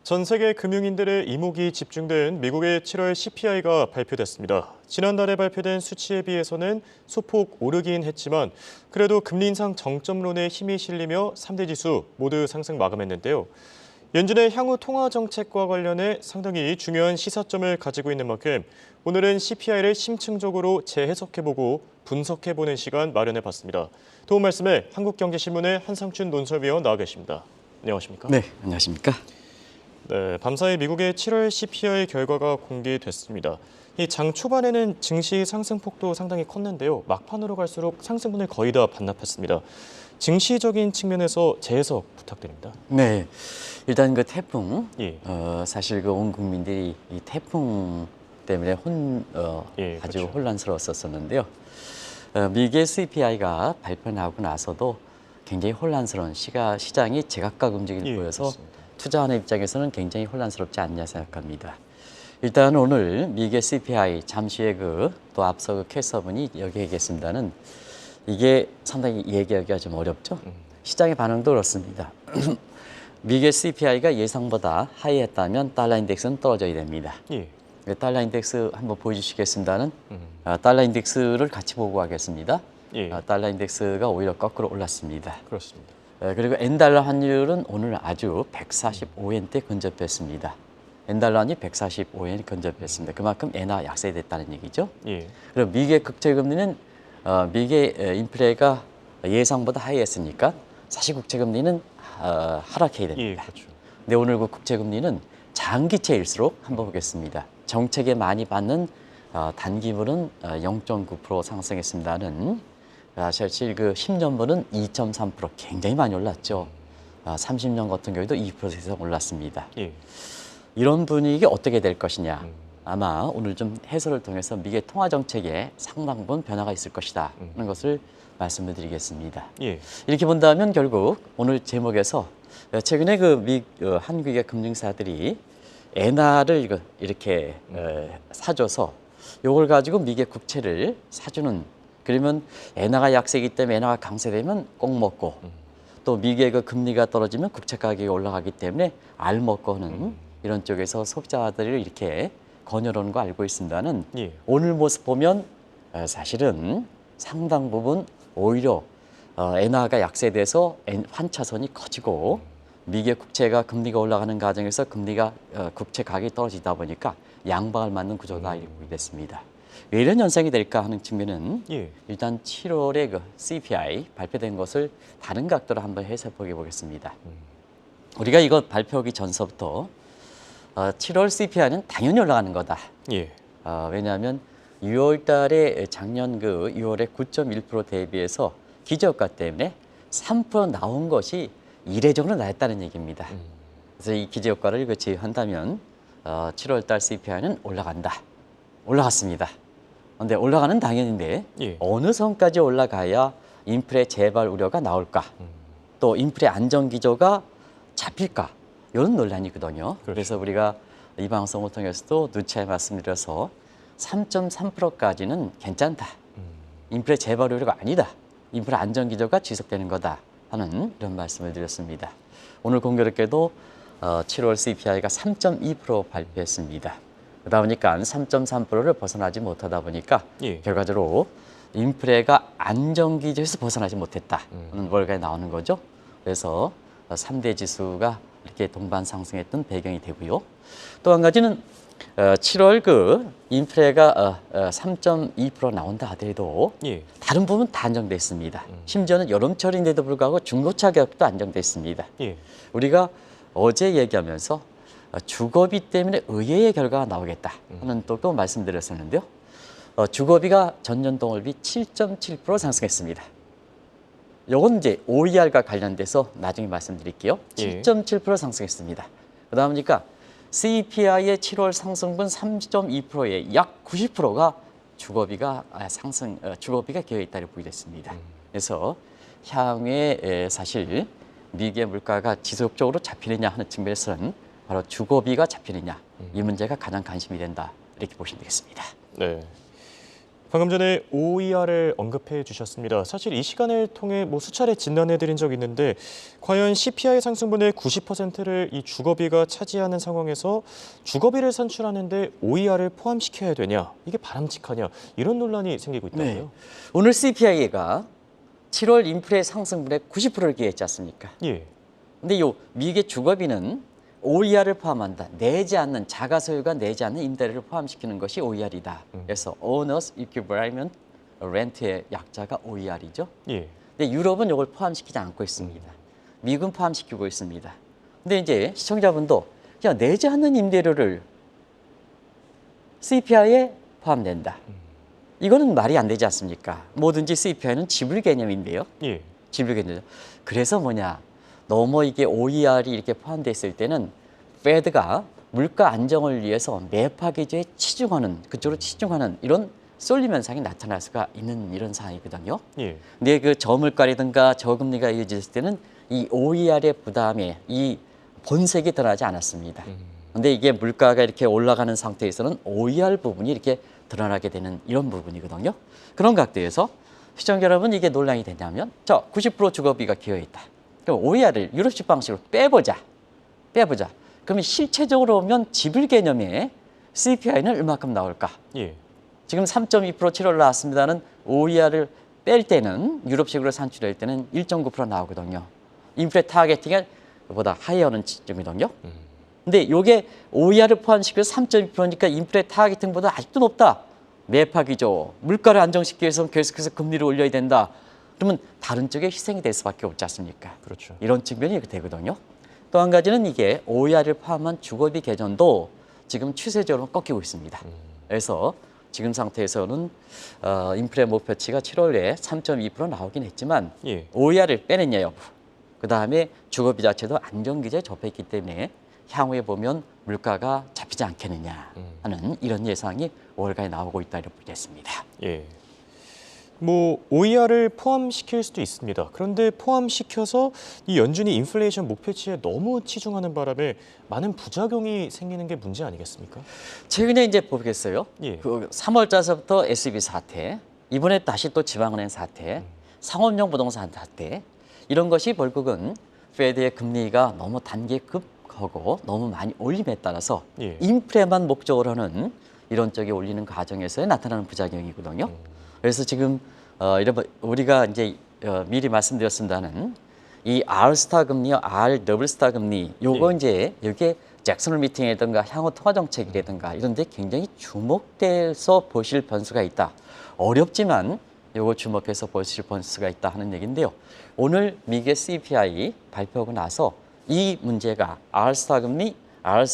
전 세계 금융인들의 이목이 집중된 미국의 7월 CPI가 발표됐습니다. 지난달에 발표된 수치에 비해서는 소폭 오르긴 했지만 그래도 금리 인상 정점론에 힘이 실리며 3대 지수 모두 상승 마감했는데요. 연준의 향후 통화 정책과 관련해 상당히 중요한 시사점을 가지고 있는 만큼 오늘은 CPI를 심층적으로 재해석해보고 분석해보는 시간 마련해봤습니다. 도움 말씀에 한국경제신문의 한상춘 논설위원 나와 계십니다. 안녕하십니까? 네, 안녕하십니까? 네, 밤사이 미국의 7월 CPI 결과가 공개됐습니다. 이 장 초반에는 증시 상승폭도 상당히 컸는데요. 막판으로 갈수록 상승분을 거의 다 반납했습니다. 증시적인 측면에서 재해석 부탁드립니다. 네, 일단 그 태풍, 예. 사실 그 온 국민들이 이 태풍 때문에 아주 그렇죠. 혼란스러웠었는데요. 미국의 CPI가 발표 나오고 나서도 굉장히 혼란스러운 시장이 제각각 움직임을 보여서 그렇습니다. 투자하는 입장에서는 굉장히 혼란스럽지 않냐 생각합니다. 일단 오늘 미국의 CPI 잠시 후에 또 앞서 캐서분이 여기겠습니다는 이게 상당히 얘기하기가 좀 어렵죠. 시장의 반응도 그렇습니다. 미국의 CPI가 예상보다 하이했다면 달러 인덱스는 떨어져야 됩니다. 예. 달러 인덱스 한번 보여주시겠습니다는 달러 인덱스를 같이 보고 가겠습니다. 예. 달러 인덱스가 오히려 거꾸로 올랐습니다. 그렇습니다. 그리고 N달러 환율은 오늘 아주 145엔대 근접했습니다. N달러 환율이 145엔 근접했습니다. 그만큼 엔화 약세됐다는 얘기죠. 예. 그리고 미국의 국채금리는 미국의 인플레가 예상보다 하이했으니까 사실 국채금리는 하락해야 됩니다. 예, 그렇죠. 근데 오늘 그 국채금리는 장기채일수록 한번 보겠습니다. 정책에 많이 받는 단기물은 0.9% 상승했습니다는 사실 그 10년물은 2.3% 굉장히 많이 올랐죠. 30년 같은 경우에도 2% 이상 올랐습니다. 예. 이런 분위기 어떻게 될 것이냐. 아마 오늘 좀 해설을 통해서 미국의 통화 정책에 상당 부분 변화가 있을 것이다 하는 것을 말씀을 드리겠습니다. 예. 이렇게 본다면 결국 오늘 제목에서 최근에 한국의 금융사들이 엔화를 이렇게 사줘서 이걸 가지고 미국의 국채를 사주는, 그러면 엔화가 약세이기 때문에 엔화가 강세되면 꼭 먹고 또 미국의 그 금리가 떨어지면 국채 가격이 올라가기 때문에 알 먹고 하는 이런 쪽에서 소비자들을 이렇게 권유하는 거 알고 있습니다는 예. 오늘 모습 보면 사실은 상당 부분 오히려 엔화가 약세돼서 환차선이 커지고 미국의 국채가 금리가 올라가는 과정에서 국채 가격이 떨어지다 보니까 양방을 맞는 구조가 이루어지게 됐습니다. 왜 이런 현상이 될까 하는 측면은 예. 일단 7월에 그 CPI 발표된 것을 다른 각도로 한번 해석해 보겠습니다. 우리가 이거 발표하기 전서부터 7월 CPI는 당연히 올라가는 거다. 예. 왜냐하면 6월 달에 작년 6월에 9.1% 대비해서 기저효과 때문에 3% 나온 것이 이례적으로 나왔다는 얘기입니다. 그래서 이 기저효과를 제외한다면 7월 달 CPI는 올라간다. 올라갔습니다. 그런데 올라가는 당연인데 예. 어느 선까지 올라가야 인플레 재발 우려가 나올까? 또 인플레 안정 기조가 잡힐까? 이런 논란이거든요. 그렇죠. 그래서 우리가 이 방송을 통해서도 누차에 말씀드려서 3.3%까지는 괜찮다. 인플레 재발 우려가 아니다. 인플레 안정 기조가 지속되는 거다 하는 이런 말씀을 드렸습니다. 오늘 공교롭게도 7월 CPI가 3.2% 발표했습니다. 그러다 보니까 3.3%를 벗어나지 못하다 보니까 예. 결과적으로 인플레가 안정 기조에서 벗어나지 못했다는 결과가 나오는 거죠. 그래서 3대 지수가 이렇게 동반 상승했던 배경이 되고요. 또 한 가지는 7월 인플레가 3.2% 나온다 하더라도 예. 다른 부분 다 안정돼 있습니다. 심지어는 여름철인데도 불구하고 중고차 가격도 안정돼 있습니다. 예. 우리가 어제 얘기하면서 주거비 때문에 의외의 결과가 나오겠다 하는 또 말씀드렸었는데요. 주거비가 전년 동월비 7.7% 상승했습니다. 이건 이제 OER과 관련돼서 나중에 말씀드릴게요. 예. 7.7% 상승했습니다. 그러다 보니까 CPI의 7월 상승분 3.2%의 약 90%가 주거비가 기여 있다고 보이겠습니다. 그래서 향후에 사실 미국의 물가가 지속적으로 잡히느냐 하는 측면에서는 바로 주거비가 잡히느냐 이 문제가 가장 관심이 된다 이렇게 보시면 되겠습니다. 네. 방금 전에 OER을 언급해 주셨습니다. 사실 이 시간을 통해 수차례 진단해 드린 적이 있는데 과연 CPI 상승분의 90%를 이 주거비가 차지하는 상황에서 주거비를 산출하는데 OER을 포함시켜야 되냐? 이게 바람직하냐? 이런 논란이 생기고 있다고요. 네. 오늘 CPI가 7월 인플레 상승분의 90%를 기했지 않습니까? 예. 근데 요 미국의 주거비는 OER을 포함한다. 내지 않는 자가 소유가 내지 않는 임대료를 포함시키는 것이 OER이다. 그래서 Owners Equivalent Rent의 약자가 OER이죠. 예. 근데 유럽은 이걸 포함시키지 않고 있습니다. 미국은 포함시키고 있습니다. 근데 이제 시청자분도 야, 내지 않는 임대료를 CPI에 포함된다. 이거는 말이 안 되지 않습니까? 뭐든지 CPI는 지불 개념인데요. 예. 지불 개념이죠. 그래서 뭐냐? 너무 이게 OER이 이렇게 포함되어 있을 때는 페드가 물가 안정을 위해서 매파 기조에 그쪽으로 치중하는 이런 쏠림 현상이 나타날 수가 있는 이런 상황이거든요. 예. 근데 그 저물가라든가 저금리가 이어졌을 때는 이 OER의 부담에 이 본색이 드러나지 않았습니다. 근데 이게 물가가 이렇게 올라가는 상태에서는 OER 부분이 이렇게 드러나게 되는 이런 부분이거든요. 그런 각도에서 시청자 여러분 이게 논란이 되냐면 90% 주거비가 기여 있다. 그럼 OER을 유럽식 방식으로 빼보자. 그러면 실체적으로 보면 지불 개념에 CPI는 얼마큼 나올까? 예. 지금 3.2% 7월 나왔습니다는 OER을 뺄 때는 유럽식으로 산출할 때는 1.9% 나오거든요. 인플레 타겟팅에 보다 하이어는 지점이거든요. 근데 이게 OER을 포함시켜서 3.2%니까 인플레 타겟팅보다 아직도 높다. 매파 기조, 물가를 안정시키기 위해서 계속해서 금리를 올려야 된다. 그러면 다른 쪽에 희생이 될 수밖에 없지 않습니까? 그렇죠. 이런 측면이 이렇게 되거든요. 또 한 가지는 이게 OER을 포함한 주거비 개선도 지금 추세적으로 꺾이고 있습니다. 그래서 지금 상태에서는 인플레 목표치가 7월에 3.2% 나오긴 했지만 예. OER을 빼느냐 여부, 그다음에 주거비 자체도 안정기제에 접했기 때문에 향후에 보면 물가가 잡히지 않겠느냐 하는 이런 예상이 5월까지 나오고 있다 이렇게 보겠습니다. 예. OER을 포함시킬 수도 있습니다. 그런데 포함시켜서 이 연준이 인플레이션 목표치에 너무 치중하는 바람에 많은 부작용이 생기는 게 문제 아니겠습니까? 최근에 이제 보겠어요. 예. 그 3월자서부터 SB 사태, 이번에 다시 또 지방은행 사태, 상업용 부동산 사태, 이런 것이 결국은 페드의 금리가 너무 단계급하고 너무 많이 올림에 따라서 예. 인플레만 목적으로 하는 이런 쪽에 올리는 과정에서 나타나는 부작용이거든요. 그래서 지금 우리가 이제 미리 말씀드렸습니다는 이 R스타 금리와 R 더블스타 금리 요거 예. 이제 여기에 잭슨홀 미팅이라든가 향후 통화 정책이라든가 이런 데 굉장히 주목돼서 보실 변수가 있다. 어렵지만 요거 주목해서 보실 변수가 있다 하는 얘기인데요. 오늘 미국의 CPI 발표하고 나서 이 문제가 R스타 금리, R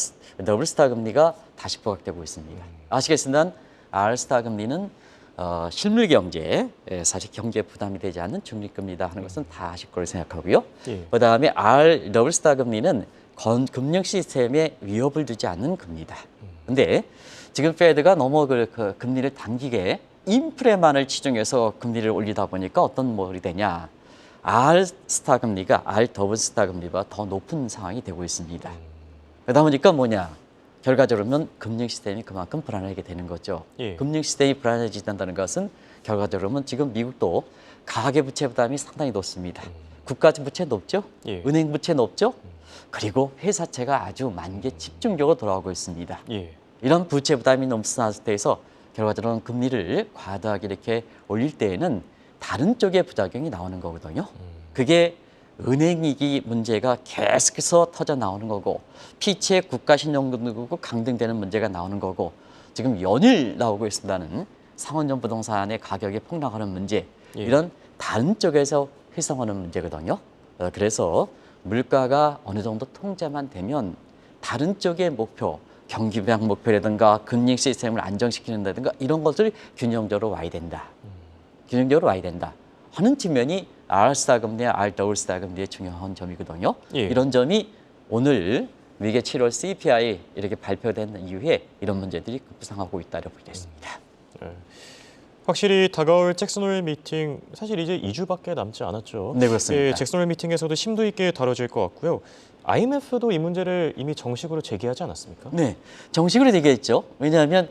더블스타 금리가 다시 부각되고 있습니다. 아시겠지만 R스타 금리는 실물 경제, 사실 경제 부담이 되지 않는 중립금리다 하는 것은 다 아실 거로 생각하고요. 예. 그다음에 R 더블스타 금리는 금융 시스템에 위협을 주지 않는 금리다. 근데 지금 페드가 너무 그 금리를 단기게 인플레만을 치중해서 금리를 올리다 보니까 어떤 뭘이 되냐? R 스타 금리가 R 더블 스타 금리보다 더 높은 상황이 되고 있습니다. 그러다 보니까 뭐냐? 결과적으로 보면 금융 시스템이 그만큼 불안하게 되는 거죠. 예. 금융 시스템이 불안해진다는 것은 결과적으로 보면 지금 미국도 가계부채 부담이 상당히 높습니다. 국가 부채 높죠? 예. 은행 부채 높죠? 그리고 회사채가 아주 만개 집중적으로 돌아오고 있습니다. 예. 이런 부채 부담이 높은 상태에서 결과적으로는 금리를 과다하게 이렇게 올릴 때에는 다른 쪽의 부작용이 나오는 거거든요. 그게 은행위기 문제가 계속해서 터져 나오는 거고 피치의 국가 신용등급이 강등되는 문제가 나오는 거고 지금 연일 나오고 있습니다는 상원전 부동산의 가격이 폭락하는 문제 예. 이런 다른 쪽에서 휘성하는 문제거든요. 그래서 물가가 어느 정도 통제만 되면 다른 쪽의 목표 경기 부양 목표라든가 금융 시스템을 안정시키는다든가 이런 것들이 균형적으로 와야 된다. 균형적으로 와야 된다 하는 측면이 R스타 금리와 R 더블스타 금리의 중요한 점이거든요. 예. 이런 점이 오늘 미국의 7월 CPI 이렇게 발표된 이후에 이런 문제들이 급부상하고 있다고 보겠습니다. 예. 확실히 다가올 잭슨홀 미팅 사실 이제 2주밖에 남지 않았죠. 네, 그렇습니다. 예, 잭슨홀 미팅에서도 심도 있게 다뤄질 것 같고요. IMF도 이 문제를 이미 정식으로 제기하지 않았습니까? 네, 정식으로 얘기했죠. 왜냐하면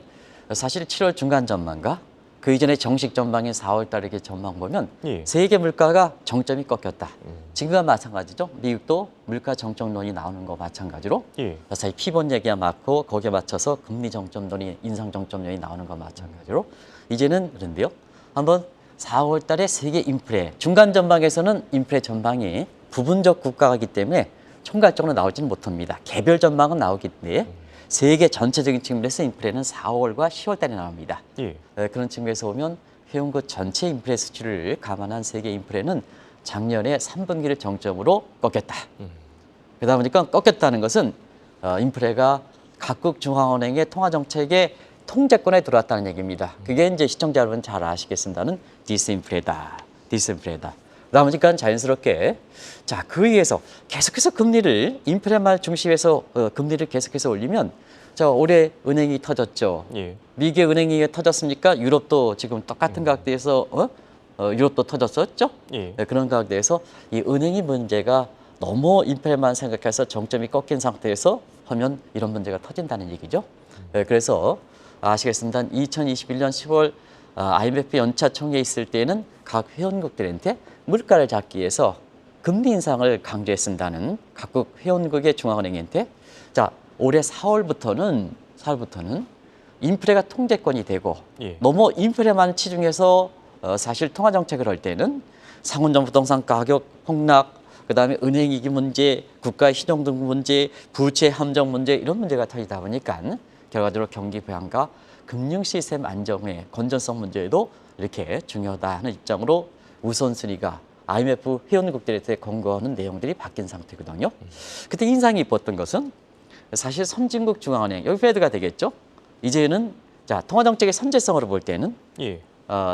사실 7월 중간 전망과 그 이전에 정식 전망인 4월 달에 전망 보면 예. 세계 물가가 정점이 꺾였다. 지금과 마찬가지죠. 미국도 물가 정점론이 나오는 거 마찬가지로 예. 사실 피본 얘기가 많고 거기에 맞춰서 금리 정점론이 인상 정점론이 나오는 거 마찬가지로 이제는 그런데요. 한번 4월 달에 세계 인플레 중간 전망에서는 인플레 전망이 부분적 국가이기 때문에 총괄적으로 나오지는 못합니다. 개별 전망은 나오기 때문에 세계 전체적인 측면에서 인플레는 4월과 10월 달에 나옵니다. 예. 그런 측면에서 보면 회원국 전체 인플레 수치를 감안한 세계 인플레는 작년에 3분기를 정점으로 꺾였다. 그러다 보니까 꺾였다는 것은 인플레가 각국 중앙은행의 통화정책의 통제권에 들어왔다는 얘기입니다. 그게 이제 시청자 여러분 잘 아시겠습니다는 디스인플레다. 디스인플레다. 그러다 보니까 자연스럽게 자, 그 위에서 계속해서 금리를 인플레만 중심에서 금리를 계속해서 올리면 자, 올해 은행이 터졌죠. 예. 미국의 은행이 터졌습니까? 유럽도 지금 똑같은 가격대에서 유럽도 터졌었죠. 예. 그런 가격대에서 이 은행이 문제가 너무 인플레만 생각해서 정점이 꺾인 상태에서 하면 이런 문제가 터진다는 얘기죠. 그래서 아시겠습니다. 2021년 10월 IMF 연차 총회에 있을 때는 각 회원국들한테 물가를 잡기 위해서 금리 인상을 강조했습니다는 각국 회원국의 중앙은행한테 자 올해 4월부터는 인플레가 통제권이 되고 예. 너무 인플레만 치중해서 사실 통화 정책을 할 때는 상온전 부동산 가격 폭락, 그다음에 은행 위기 문제, 국가의 신용등 문제, 부채 함정 문제 이런 문제가 터지다 보니까 결과적으로 경기 부양과 금융 시스템 안정의 건전성 문제에도 이렇게 중요하다 하는 입장으로 우선순위가 IMF 회원국들한테 권고하는 내용들이 바뀐 상태거든요. 그때 인상이 깊었던 것은 사실 선진국 중앙은행, 여기 페드가 되겠죠. 이제는 자 통화정책의 선제성으로 볼 때는 예.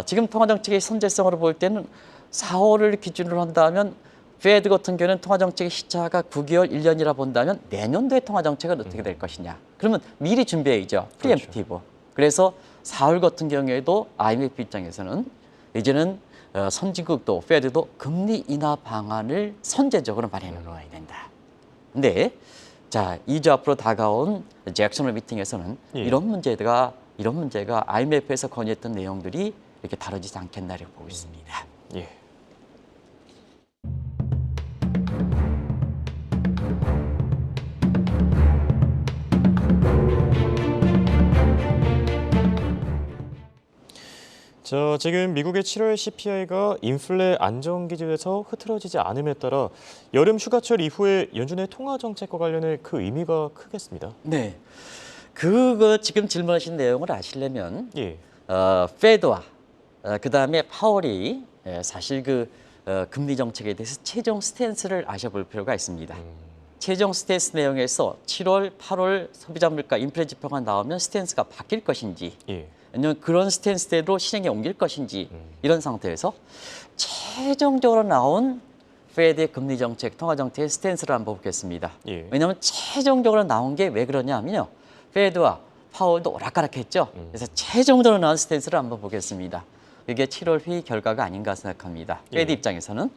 지금 통화정책의 선제성으로 볼 때는 4월을 기준으로 한다면 페드 같은 경우는 통화정책의 시차가 9개월, 1년이라 본다면 내년도의 통화정책은 어떻게 될 것이냐. 그러면 미리 준비해야죠. 프리엠프티브. 그래서 4월 같은 경우에도 IMF 입장에서는 이제는 선진국도 페드도 금리 인하 방안을 선제적으로 마련해 놓아야 된다. 근데 자 2주 앞으로 다가온 잭슨홀 미팅에서는 예. 이런 문제가 IMF에서 건의했던 내용들이 이렇게 다뤄지지 않겠나라고 보고 있습니다. 예. 자, 지금 미국의 7월 CPI가 인플레 안정 기준에서 흐트러지지 않음에 따라 여름 휴가철 이후에 연준의 통화 정책과 관련해 그 의미가 크겠습니다. 네, 그거 지금 질문하신 내용을 아시려면 예. 페드와 그다음에 파월이 사실 금리 정책에 대해서 최종 스탠스를 아셔볼 필요가 있습니다. 최종 스탠스 내용에서 7월, 8월 소비자 물가 인플레 지표가 나오면 스탠스가 바뀔 것인지 예. 아니면 그런 스탠스대로 실행에 옮길 것인지 이런 상태에서 최종적으로 나온 페드의 금리 정책, 통화 정책의 스탠스를 한번 보겠습니다. 예. 왜냐하면 최종적으로 나온 게 왜 그러냐면요. 페드와 파월도 오락가락했죠. 그래서 최종적으로 나온 스탠스를 한번 보겠습니다. 이게 7월 회의 결과가 아닌가 생각합니다. 페드 예. 입장에서는.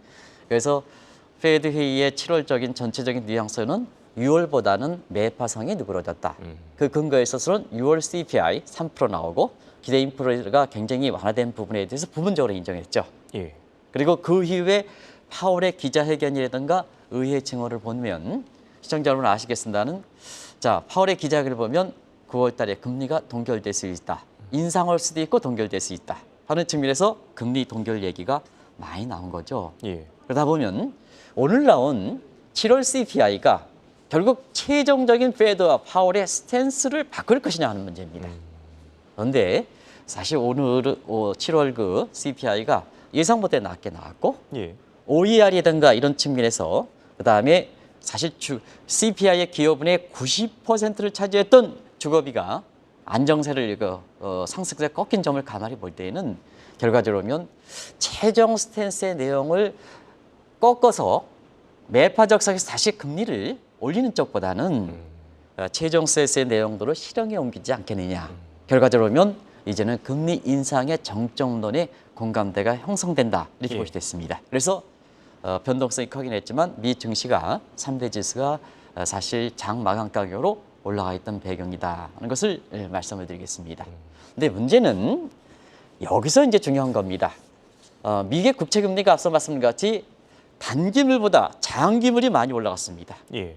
그래서 페드 회의의 7월적인 전체적인 뉘앙스는 6월보다는 매파성이 누그러졌다. 그 근거에 있어서는 6월 CPI 3% 나오고 기대 인플레가 굉장히 완화된 부분에 대해서 부분적으로 인정했죠. 예. 그리고 그 이후에 파월의 기자회견이라든가 의회 증언을 보면 시청자 여러분 아시겠습니다는 자 파월의 기자회견을 보면 9월 달에 금리가 동결될 수 있다. 인상할 수도 있고 동결될 수 있다. 하는 측면에서 금리 동결 얘기가 많이 나온 거죠. 예. 그러다 보면 오늘 나온 7월 CPI가 결국 최종적인 페드와 파월의 스탠스를 바꿀 것이냐 하는 문제입니다. 그런데 사실 오늘 7월 CPI가 예상보다 낮게 나왔고 예. OER이든가 이런 측면에서 그다음에 사실 CPI의 기여분의 90%를 차지했던 주거비가 안정세를 상승세 꺾인 점을 가만히 볼 때에는 결과적으로 보면 최종 스탠스의 내용을 꺾어서 매파적상에서 다시 금리를 올리는 쪽보다는 최종 스탠스의 내용들을 실행에 옮기지 않겠느냐. 결과적으로 보면 이제는 금리 인상의 정점론의 공감대가 형성된다. 이렇게 예. 볼 수 있습니다. 그래서 변동성이 크긴 했지만 미 증시가 3대 지수가 사실 장 마감 가격으로 올라가 있던 배경이다 하는 것을 말씀을 드리겠습니다. 근데 문제는 여기서 이제 중요한 겁니다. 미국의 국채 금리가 앞서 말씀드린 것 같이 단기물보다 장기물이 많이 올라갔습니다. 예.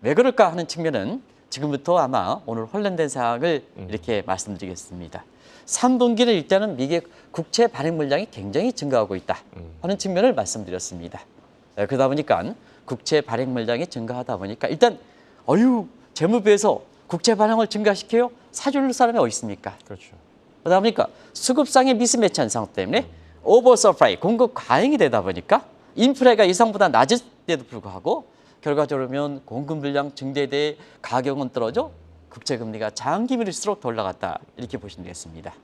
왜 그럴까 하는 측면은 지금부터 아마 오늘 혼란된 사항을 이렇게 말씀드리겠습니다. 3분기는 일단은 미국의 국채 발행 물량이 굉장히 증가하고 있다 하는 측면을 말씀드렸습니다. 그러다 보니까 국채 발행 물량이 증가하다 보니까 일단 재무부에서 국채 발행을 증가시켜요? 사줄 사람이 어디 있습니까? 그렇죠. 그러다 보니까 수급상의 미스매치 현상 때문에 오버 서프라이, 공급 과잉이 되다 보니까 인플레가 예상보다 낮을 때도 불구하고 결과적으로 보면 공급 물량 증대에 대해 가격은 떨어져 국채 금리가 장기밀일수록 더 올라갔다 이렇게 보시면 되겠습니다.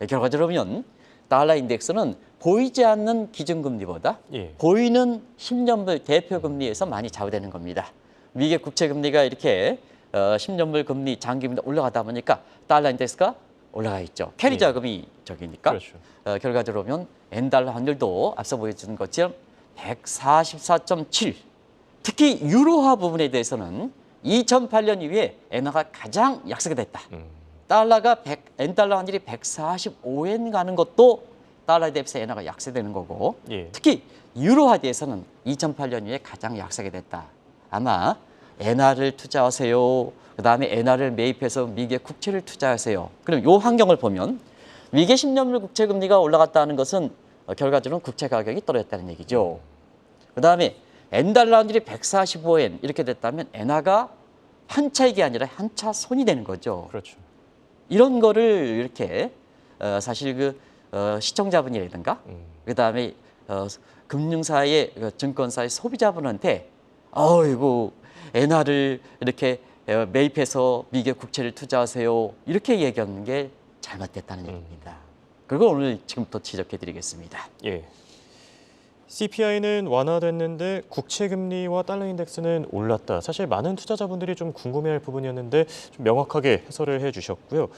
결과적으로 보면 달러 인덱스는 보이지 않는 기준금리보다 예. 보이는 10년물 대표금리에서 많이 좌우되는 겁니다. 미국의 국채 금리가 이렇게 10년물 금리 장기금리 올라가다 보니까 달러 인덱스가 올라가 있죠. 캐리 자금이 저기니까. 그렇죠. 결과적으로 보면 엔달러 환율도 앞서 보여준 것처럼 144.7. 특히 유로화 부분에 대해서는 2008년 이후에 엔화가 가장 약세가 됐다. 달러가 엔달러 환율이 145엔 가는 것도 달러에 대비해서 엔화가 약세되는 거고 예. 특히 유로화에 대해서는 2008년 이후에 가장 약세가 됐다. 아마 엔화를 투자하세요. 그다음에 엔화를 매입해서 미국의 국채를 투자하세요. 그럼 이 환경을 보면 미국의 10년물 국채 금리가 올라갔다는 것은 결과적으로 국채 가격이 떨어졌다는 얘기죠. 그다음에 엔달러 환율이 145엔 이렇게 됐다면 엔화가 한 차익이 아니라 한 차 손이 되는 거죠. 그렇죠. 이런 거를 이렇게 사실 시청자분이라든가 그다음에 금융사의 증권사의 소비자분한테 이거 엔화를 이렇게 매입해서 미국의 국채를 투자하세요 이렇게 얘기하는 게 잘못됐다는 얘기입니다. 그리고 오늘 지금부터 지적해 드리겠습니다. 예. CPI는 완화됐는데 국채 금리와 달러 인덱스는 올랐다. 사실 많은 투자자분들이 좀 궁금해할 부분이었는데 좀 명확하게 해설을 해주셨고요.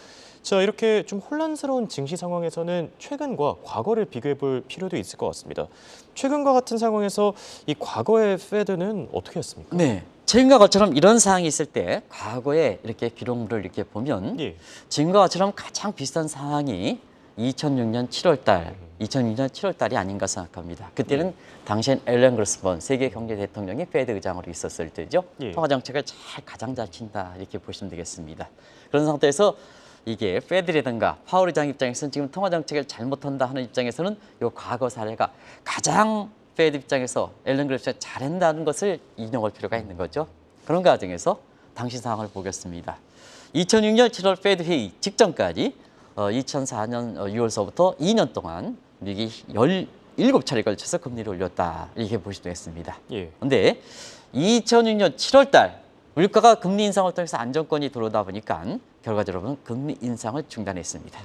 자, 이렇게 좀 혼란스러운 증시 상황에서는 최근과 과거를 비교해 볼 필요도 있을 것 같습니다. 최근과 같은 상황에서 이 과거의 페드는 어떻게 했습니까? 네. 최근과 것처럼 이런 상황이 있을 때 과거에 이렇게 기록물을 이렇게 보면 예. 지금과 것처럼 가장 비슷한 상황이 2006년 7월 달이 아닌가 생각합니다. 그때는 당시엔 앨런 그리스본 세계 경제 대통령이 페드 의장으로 있었을 때죠. 예. 통화 정책을 가장 잘 친다 이렇게 보시면 되겠습니다. 그런 상태에서 이게 페드라든가 파월 의장 입장에서는 지금 통화 정책을 잘못한다 하는 입장에서는 이 과거 사례가 가장 페드 입장에서 앨런 그리스본이 잘한다는 것을 인용할 필요가 있는 거죠. 그런 과정에서 당시 상황을 보겠습니다. 2006년 7월 페드 회의 직전까지 2004년 6월서부터 2년 동안 미국이 17차례에 걸쳐서 금리를 올렸다 이렇게 보시면 되겠습니다. 그런데 예. 2006년 7월 달 물가가 금리 인상을 통해서 안정권이 들어오다 보니까 결과적으로 금리 인상을 중단했습니다.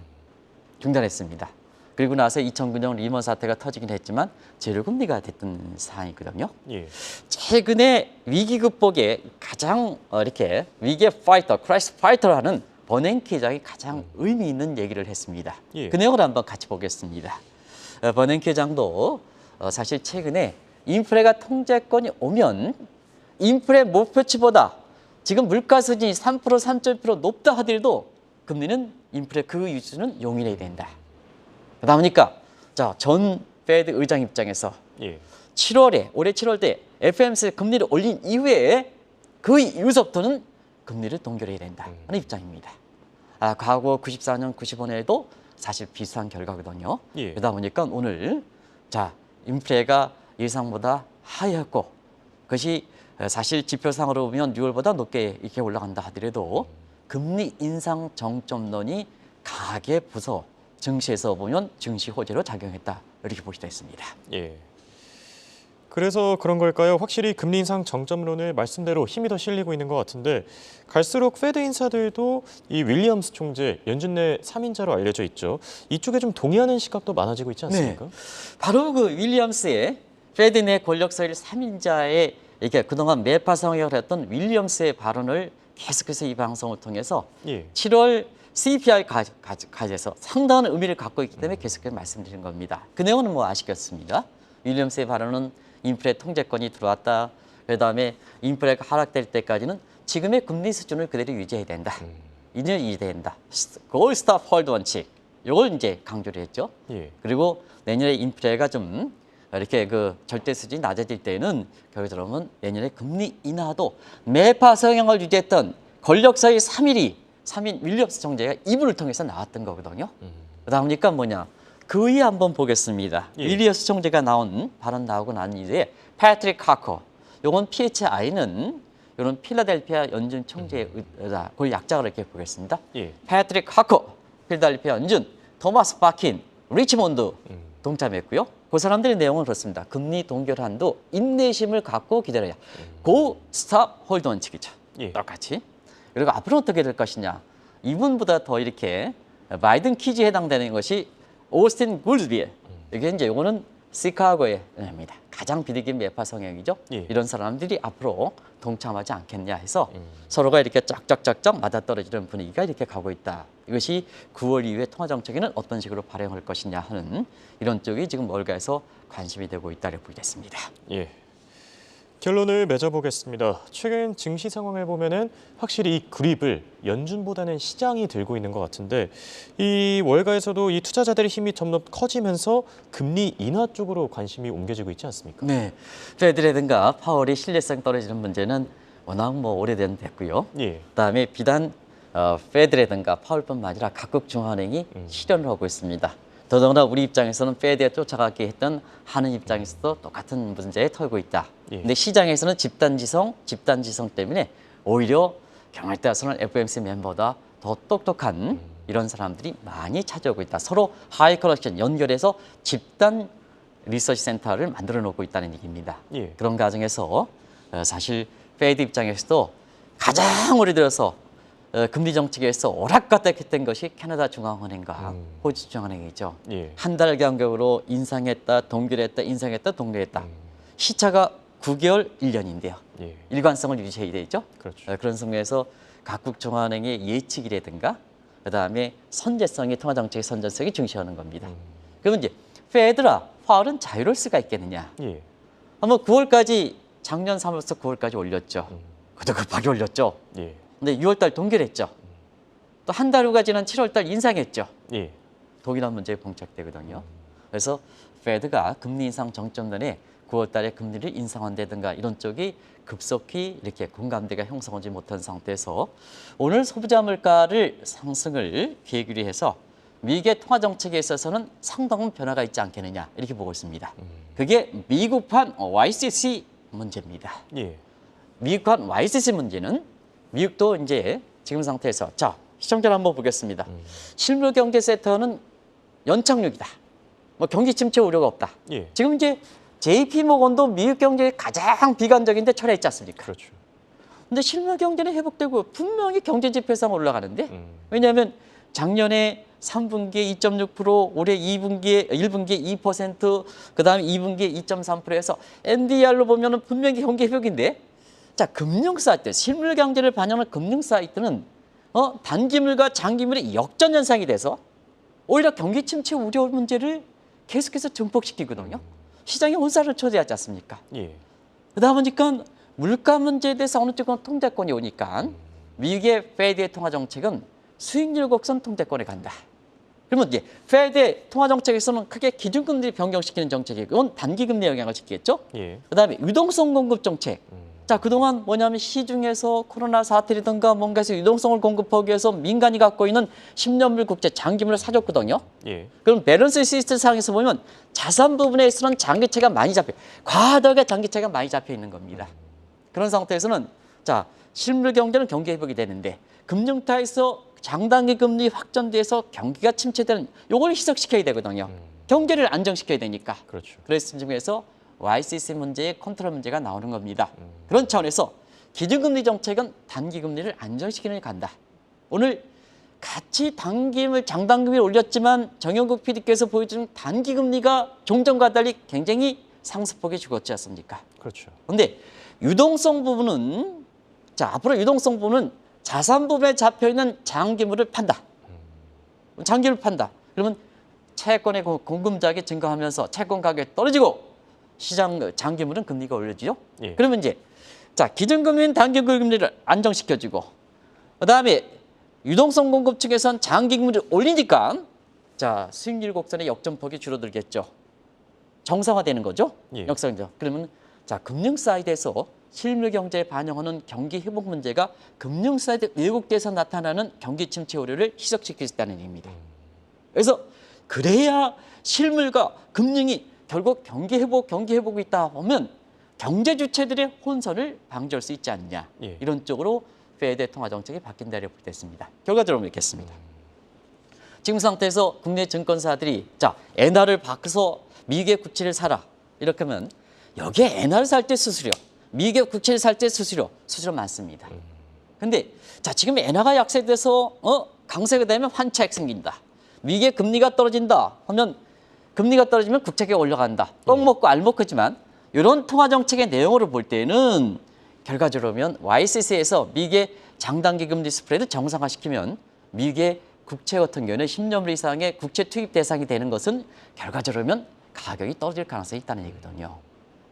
그리고 나서 2009년 리먼 사태가 터지긴 했지만 제로금리가 됐던 상황이거든요. 예. 최근에 위기 극복에 가장 이렇게 위기의 파이터, 크라이시스 파이터를 하는 버냉키 회장이 가장 의미 있는 얘기를 했습니다. 예. 그 내용을 한번 같이 보겠습니다. 버냉키 회장도 사실 최근에 인플레가 통제권이 오면 인플레 목표치보다 지금 물가 수준이 3%, 3.1% 높다 하더라도 금리는 인플레 그 유지는 용인해야 된다. 그러다 보니까 전 페드 의장 입장에서 예. 올해 7월에 FOMC 금리를 올린 이후에 그 이후부터는 금리를 동결해야 된다 하는 입장입니다. 과거 94년, 95년에도 사실 비슷한 결과거든요. 예. 그러다 보니까 오늘 인플레가 예상보다 하였고 그것이 사실 지표상으로 보면 6월보다 높게 이렇게 올라간다 하더라도 금리 인상 정점론이 강하게 부서 증시에서 보면 증시 호재로 작용했다 이렇게 보시도 있습니다. 예. 그래서 그런 걸까요? 확실히 금리 인상 정점론을 말씀대로 힘이 더 실리고 있는 것 같은데 갈수록 페드 인사들도 이 윌리엄스 총재 연준 내 3인자로 알려져 있죠. 이쪽에 좀 동의하는 시각도 많아지고 있지 않습니까? 네. 바로 그 윌리엄스의 페드 내 권력서열 3인자의 이게 그동안 매파성역을 했던 윌리엄스의 발언을 계속해서 이 방송을 통해서 예. 7월 CPI 가지에서 상당한 의미를 갖고 있기 때문에 계속해서 말씀드린 겁니다. 그 내용은 뭐 아시겠습니다. 윌리엄스의 발언은 인플레 통제권이 들어왔다. 그다음에 인플레가 하락될 때까지는 지금의 금리 수준을 그대로 유지해야 된다. 이는 유지된다. Gold Stop Hold 원칙. 요걸 이제 강조를 했죠. 예. 그리고 내년에 인플레가 좀 이렇게 그 절대 수준이 낮아질 때는 결국 들어보면 내년에 금리 인하도 매파 성향을 유지했던 권력사의 3인 윌리엄스 총재가 이분을 통해서 나왔던 거거든요. 그러니까 뭐냐? 그 위에 한번 보겠습니다. 예. 윌리엄스 총재가 나온 발언 나오고 난 이후에 패트릭 카커, 요건 PHI는 이런 필라델피아 연준 총재의 의다. 그 약자로 이렇게 보겠습니다. 예. 패트릭 카커, 필라델피아 연준, 토마스 바킨, 리치몬드 동참했고요. 그 사람들의 내용은 그렇습니다. 금리 동결 한도 인내심을 갖고 기다려야. 고 스탑 홀드 원칙이죠. 예. 똑같이. 그리고 앞으로 어떻게 될 것이냐. 이분보다 더 이렇게 바이든 퀴즈에 해당되는 것이 오스틴 골드비에. 이게 이제 요거는 시카고의 입니다. 가장 비리긴 매파 성향이죠. 예. 이런 사람들이 앞으로 동참하지 않겠냐 해서 서로가 이렇게 짝짝짝짝 맞아떨어지는 분위기가 이렇게 가고 있다. 이것이 9월 이후에 통화정책에는 어떤 식으로 발행할 것이냐 하는 이런 쪽이 지금 월가에서 관심이 되고 있다고 보겠습니다. 예. 결론을 맺어보겠습니다. 최근 증시 상황을 보면은 확실히 이 그립을 연준보다는 시장이 들고 있는 것 같은데 이 월가에서도 이 투자자들의 힘이 점점 커지면서 금리 인하 쪽으로 관심이 옮겨지고 있지 않습니까? 네, 페드라든가 파월이 신뢰성 떨어지는 문제는 워낙 뭐 오래된 됐고요. 예. 그다음에 비단 페드라든가 파월뿐만 아니라 각국 중앙은행이 실현을 하고 있습니다. 더더구나 우리 입장에서는 페드에 쫓아가게 했던 하는 입장에서도 똑같은 문제에 털고 있다. 예. 근데 시장에서는 집단지성 때문에 오히려 경우에 따라서는 FOMC 멤버보다 더 똑똑한 이런 사람들이 많이 찾아오고 있다. 서로 하이 커넥션 연결해서 집단 리서치 센터를 만들어 놓고 있다는 얘기입니다. 예. 그런 과정에서 사실 페드 입장에서도 가장 오래 들어서 금리 정책에서 오락가닥했던 것이 캐나다 중앙은행과 호주 중앙은행이죠. 예. 한 달 간격으로 인상했다, 동결했다, 인상했다, 동결했다. 시차가 9개월, 1년인데요. 예. 일관성을 유지해야 되죠. 그렇죠. 그런 측면에서 각국 중앙은행의 예측이라든가 그다음에 선제성이 통화정책의 선제성이 중시하는 겁니다. 그러면 이제 페드라, 파월은 자유로울 수가 있겠느냐. 예. 한번 9월까지 작년 3월부터 9월까지 올렸죠. 그것도 급하게 올렸죠. 예. 근데 6월달 동결했죠. 또 한 달 후가 지난 7월달 인상했죠. 예. 동일한 문제에 봉착되거든요. 그래서 페드가 금리 인상 정점전에 9월달에 금리를 인상한다든가 이런 쪽이 급속히 이렇게 공감대가 형성하지 못한 상태에서 오늘 소비자 물가를 상승을 계기로 해서 미국의 통화 정책에 있어서는 상당한 변화가 있지 않겠느냐 이렇게 보고 있습니다. 그게 미국판 YCC 문제입니다. 예. 미국판 YCC 문제는 미국도 이제 지금 상태에서 자 시청자를 한번 보겠습니다. 실물 경제 세터는 연착륙이다. 뭐 경기 침체 우려가 없다. 예. 지금 이제 JP 모건도 미국 경제의 가장 비관적인데 철회했지 않습니까? 그렇죠. 근데 실물 경제는 회복되고 분명히 경제 지표상 올라가는데 왜냐하면 작년에 3분기에 2.6%, 올해 2분기에 1분기에 2%, 그다음에 2분기에 2.3%에서 NDR로 보면은 분명히 경기 회복인데 자, 금융 사이트, 실물 경제를 반영하는 금융 사이트는 단기물과 장기물의 역전 현상이 돼서 오히려 경기 침체 우려 문제를 계속해서 증폭시키거든요. 시장에 혼선을 초래하지 않습니까? 예. 그러다 보니까 물가 문제에 대해서 어느 쪽은 통제권이 오니까 미국의 페드의 통화 정책은 수익률 곡선 통제권에 간다. 그러면 이제 페드의 통화 정책에서는 크게 기준금리 변경시키는 정책이고 이건 단기금리 영향을 시키겠죠. 예. 그다음에 유동성 공급 정책. 자, 그동안 뭐냐면 시중에서 코로나 사태라든가 뭔가에서 유동성을 공급하기 위해서 민간이 갖고 있는 10년물 국채 장기물을 사줬거든요. 예. 그럼 밸런스 시스템 상에서 보면 자산 부분에서는 장기채가 많이 잡혀, 과도하게 장기채가 많이 잡혀 있는 겁니다. 그런 상태에서는 자, 실물 경제는 경기 회복이 되는데 금융타에서 장단기 금리 확전돼서 경기가 침체되는 요걸 희석시켜야 되거든요. 경제를 안정시켜야 되니까. 그렇죠. 그래서 중에서 YCC 문제의 컨트롤 문제가 나오는 겁니다. 그런 차원에서 기준금리 정책은 단기금리를 안정시키는 데 간다. 오늘 같이 단기금리, 장단금리를 올렸지만 정영국 PD께서 보여준 단기금리가 종전과 달리 굉장히 상승폭이 죽었지 않습니까? 그렇죠. 그런데 유동성 부분은 자 앞으로 유동성 부분은 자산 부분에 잡혀있는 장기물을 판다. 장기를 판다. 그러면 채권의 공급자가 증가하면서 채권 가격이 떨어지고 시장 장기물은 금리가 올려지죠. 예. 그러면 이제 자 기준금리는 단기금리를 안정시켜주고 그다음에 유동성 공급 측에선 장기금리를 올리니까 자, 수익률 곡선의 역전폭이 줄어들겠죠. 정상화되는 거죠. 예. 역상적. 그러면 자, 금융 사이드에서 실물 경제에 반영하는 경기 회복 문제가 금융 사이드 왜곡돼서 나타나는 경기 침체 우려를 희석시킬 수 있다는 얘기입니다. 그래서 그래야 실물과 금융이 결국 경기 회복이 있다 보면 경제 주체들의 혼선을 방지할 수 있지 않느냐. 예. 이런 쪽으로 페드의 통화 정책이 바뀐다고 보겠습니다. 결과적으로 읽겠습니다. 지금 상태에서 국내 증권사들이 자, 엔화를 바꿔서 미국의 국채를 사라. 이렇게 하면 여기에 엔화를 살 때 수수료, 미국의 국채를 살 때 수수료 많습니다. 근데 자, 지금 엔화가 약세돼서 강세가 되면 환차익 생긴다. 미국의 금리가 떨어진다 하면 금리가 떨어지면 국채가 올라간다. 떡 먹고 알 먹고지만 이런 통화 정책의 내용으로 볼 때는 결과적으로 보면 YCC에서 미국의 장단기 금리 스프레드 정상화시키면 미국의 국채 같은 경우는 10년 이상의 국채 투입 대상이 되는 것은 결과적으로 보면 가격이 떨어질 가능성이 있다는 얘기거든요.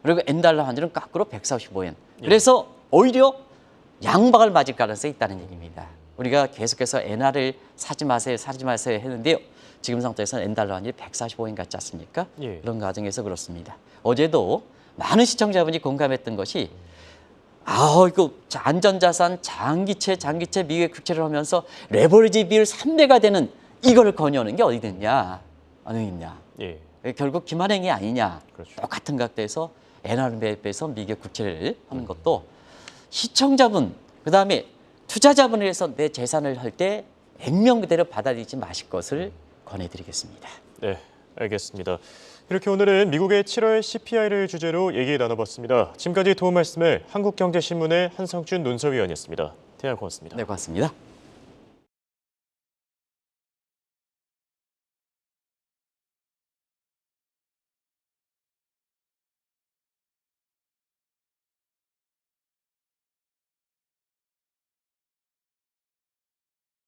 그리고 엔달러 환율은 거꾸로 145엔. 그래서 오히려 양박을 맞을 가능성이 있다는 얘기입니다. 우리가 계속해서 엔화를 사지 마세요 했는데요. 지금 상태에서는 엔달러 환율이 145엔 같지 않습니까? 예. 그런 과정에서 그렇습니다. 어제도 많은 시청자분이 공감했던 것이 이거 안전자산 장기채 미국의 국채를 하면서 레버리지 비율 3배가 되는 이거를 권유하는 게 어디 있냐? 어디 있냐? 예. 결국 기만행위 아니냐? 그렇죠. 똑같은 각도에서 엔화를 매입해서 미국의 국채를 하는 것도 시청자분, 그다음에 투자자분을 해서 내 재산을 할 때 액면 그대로 받아들이지 마실 것을 권해드리겠습니다. 네, 알겠습니다. 이렇게 오늘은 미국의 7월 CPI를 주제로 얘기 나눠봤습니다. 지금까지 도움 말씀을 한국경제신문의 한성준 논설위원이었습니다. 대화 고맙습니다. 네, 고맙습니다.